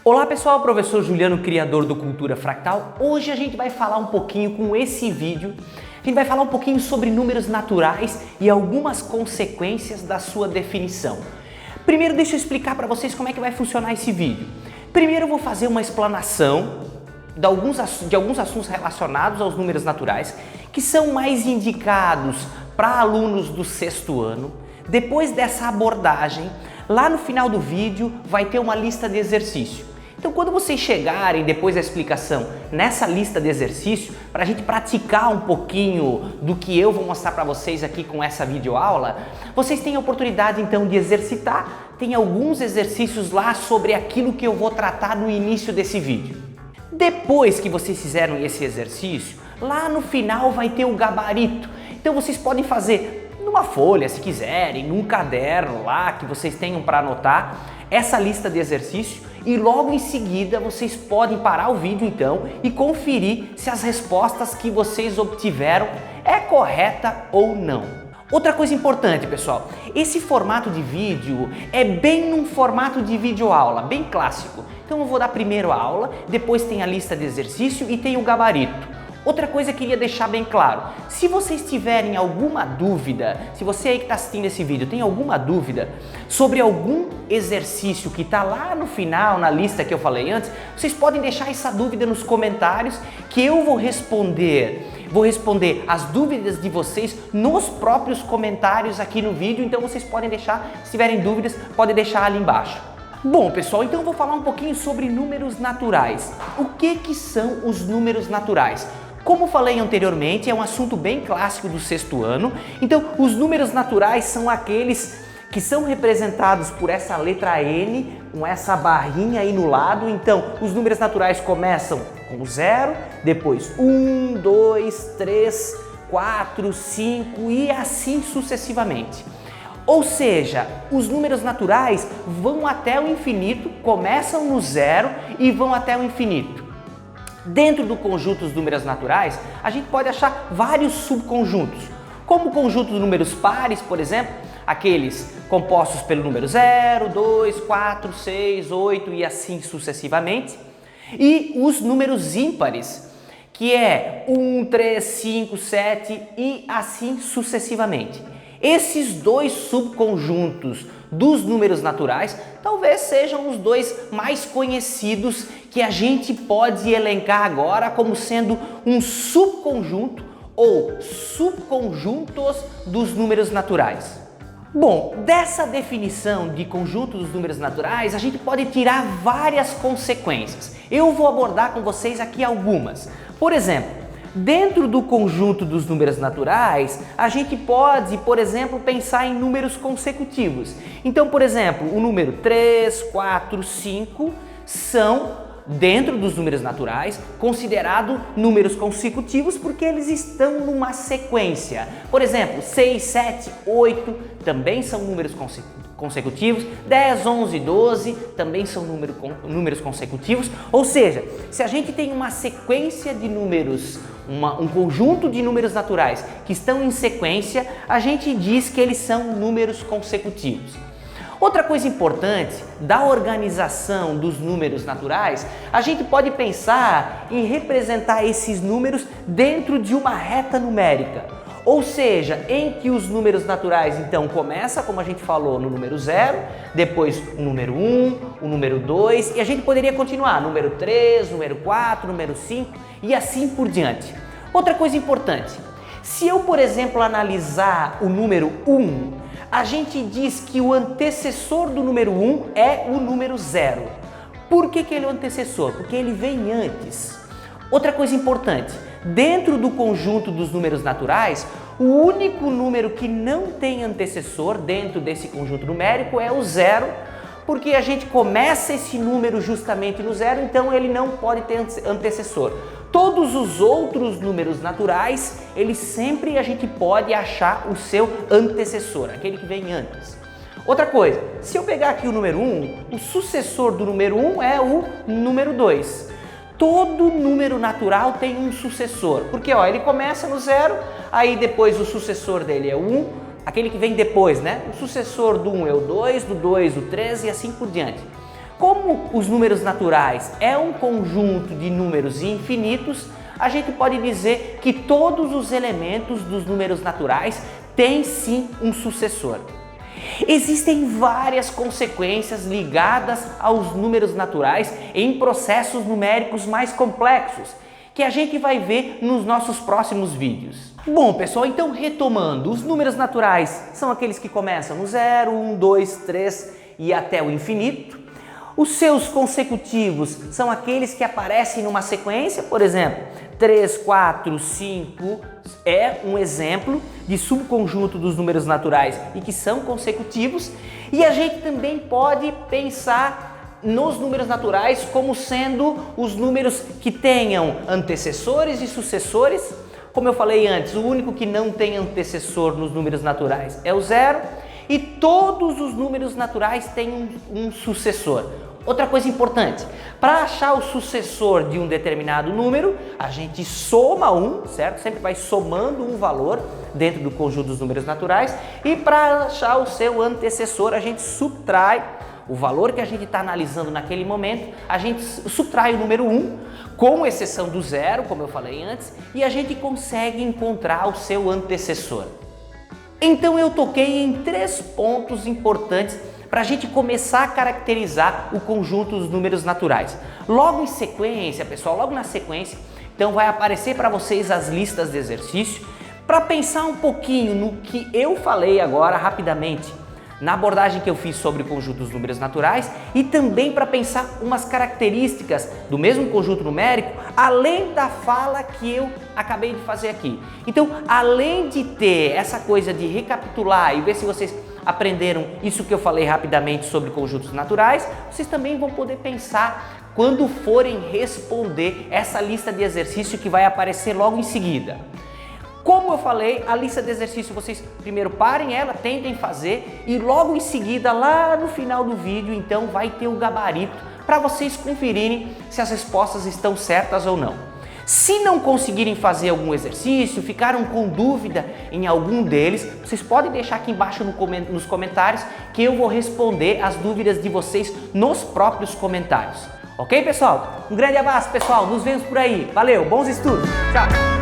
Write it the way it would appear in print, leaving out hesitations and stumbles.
Olá pessoal, professor Juliano, criador do Cultura Fractal. Hoje a gente vai falar um pouquinho com esse vídeo, a gente vai falar um pouquinho sobre números naturais e algumas consequências da sua definição. Primeiro deixa eu explicar para vocês como é que vai funcionar esse vídeo. Primeiro eu vou fazer uma explanação de alguns assuntos relacionados aos números naturais que são mais indicados para alunos do sexto ano. Depois dessa abordagem, lá no final do vídeo vai ter uma lista de exercício. Então quando vocês chegarem depois da explicação nessa lista de exercício, para a gente praticar um pouquinho do que eu vou mostrar para vocês aqui com essa videoaula, vocês têm a oportunidade então de exercitar. Tem alguns exercícios lá sobre aquilo que eu vou tratar no início desse vídeo. Depois que vocês fizeram esse exercício, lá no final vai ter o gabarito. Então vocês podem fazer numa folha, se quiserem, num caderno lá que vocês tenham para anotar essa lista de exercício e logo em seguida vocês podem parar o vídeo então e conferir se as respostas que vocês obtiveram é correta ou não. Outra coisa importante, pessoal, esse formato de vídeo é bem num formato de videoaula, bem clássico. Então eu vou dar primeiro a aula, depois tem a lista de exercício e tem o gabarito. Outra coisa que eu queria deixar bem claro, se vocês tiverem alguma dúvida, se você aí que está assistindo esse vídeo tem alguma dúvida sobre algum exercício que está lá no final, na lista que eu falei antes, vocês podem deixar essa dúvida nos comentários que eu vou responder as dúvidas de vocês nos próprios comentários aqui no vídeo, então vocês podem deixar, se tiverem dúvidas, podem deixar ali embaixo. Bom pessoal, então eu vou falar um pouquinho sobre números naturais. O que são os números naturais? Como falei anteriormente, é um assunto bem clássico do sexto ano, então os números naturais são aqueles que são representados por essa letra N, com essa barrinha aí no lado. Então os números naturais começam com o 0, depois 1, 2, 3, 4, 5 e assim sucessivamente. Ou seja, os números naturais vão até o infinito, começam no 0 e vão até o infinito. Dentro do conjunto dos números naturais, a gente pode achar vários subconjuntos, como o conjunto de números pares, por exemplo, aqueles compostos pelo número 0, 2, 4, 6, 8 e assim sucessivamente, e os números ímpares, que é 1, 3, 5, 7 e assim sucessivamente. Esses dois subconjuntos dos números naturais talvez sejam os dois mais conhecidos que a gente pode elencar agora como sendo um subconjunto ou subconjuntos dos números naturais. Bom, dessa definição de conjunto dos números naturais, a gente pode tirar várias consequências. Eu vou abordar com vocês aqui algumas. Por exemplo, dentro do conjunto dos números naturais, a gente pode, por exemplo, pensar em números consecutivos. Então, por exemplo, o número 3, 4, 5 são, dentro dos números naturais, considerados números consecutivos porque eles estão numa sequência. Por exemplo, 6, 7, 8 também são números consecutivos, 10, 11, 12 também são números consecutivos. Ou seja, se a gente tem uma sequência de números, um conjunto de números naturais que estão em sequência, a gente diz que eles são números consecutivos. Outra coisa importante da organização dos números naturais, a gente pode pensar em representar esses números dentro de uma reta numérica. Ou seja, em que os números naturais então começa, como a gente falou, no número 0, depois o número 1, o número 2 e a gente poderia continuar, número 3, número 4, número 5 e assim por diante. Outra coisa importante, se eu, por exemplo, analisar o número 1, a gente diz que o antecessor do número 1 é o número 0. Por que ele é o antecessor? Porque ele vem antes. Outra coisa importante, dentro do conjunto dos números naturais, o único número que não tem antecessor dentro desse conjunto numérico é o 0, porque a gente começa esse número justamente no 0, então ele não pode ter antecessor. Todos os outros números naturais, eles sempre a gente pode achar o seu antecessor, aquele que vem antes. Outra coisa, se eu pegar aqui o número 1, o sucessor do número 1 é o número 2. Todo número natural tem um sucessor, porque ó, ele começa no 0, aí depois o sucessor dele é o 1, aquele que vem depois, né? O sucessor do 1 é o 2, do 2 o 3 e assim por diante. Como os números naturais é um conjunto de números infinitos, a gente pode dizer que todos os elementos dos números naturais têm sim um sucessor. Existem várias consequências ligadas aos números naturais em processos numéricos mais complexos, que a gente vai ver nos nossos próximos vídeos. Bom, pessoal, então retomando, os números naturais são aqueles que começam no 0, 1, 2, 3 e até o infinito. Os seus consecutivos são aqueles que aparecem numa sequência, por exemplo, 3, 4, 5 é um exemplo de subconjunto dos números naturais e que são consecutivos. E a gente também pode pensar nos números naturais como sendo os números que tenham antecessores e sucessores. Como eu falei antes, o único que não tem antecessor nos números naturais é o 0 e todos os números naturais têm um sucessor. Outra coisa importante, para achar o sucessor de um determinado número, a gente soma um, certo? Sempre vai somando um valor dentro do conjunto dos números naturais e para achar o seu antecessor, a gente subtrai o valor que a gente está analisando naquele momento, a gente subtrai o número 1, com exceção do 0, como eu falei antes, e a gente consegue encontrar o seu antecessor. Então eu toquei em 3 pontos importantes para a gente começar a caracterizar o conjunto dos números naturais. Logo em sequência, pessoal, logo na sequência, então vai aparecer para vocês as listas de exercício para pensar um pouquinho no que eu falei agora rapidamente, na abordagem que eu fiz sobre o conjunto dos números naturais e também para pensar umas características do mesmo conjunto numérico, além da fala que eu acabei de fazer aqui. Então, além de ter essa coisa de recapitular e ver se vocês aprenderam isso que eu falei rapidamente sobre conjuntos naturais, vocês também vão poder pensar quando forem responder essa lista de exercício que vai aparecer logo em seguida. Como eu falei, a lista de exercício vocês primeiro parem ela, tentem fazer e logo em seguida, lá no final do vídeo, então vai ter o gabarito para vocês conferirem se as respostas estão certas ou não. Se não conseguirem fazer algum exercício, ficaram com dúvida em algum deles, vocês podem deixar aqui embaixo nos comentários que eu vou responder as dúvidas de vocês nos próprios comentários. Ok, pessoal? Um grande abraço, pessoal. Nos vemos por aí. Valeu, bons estudos. Tchau.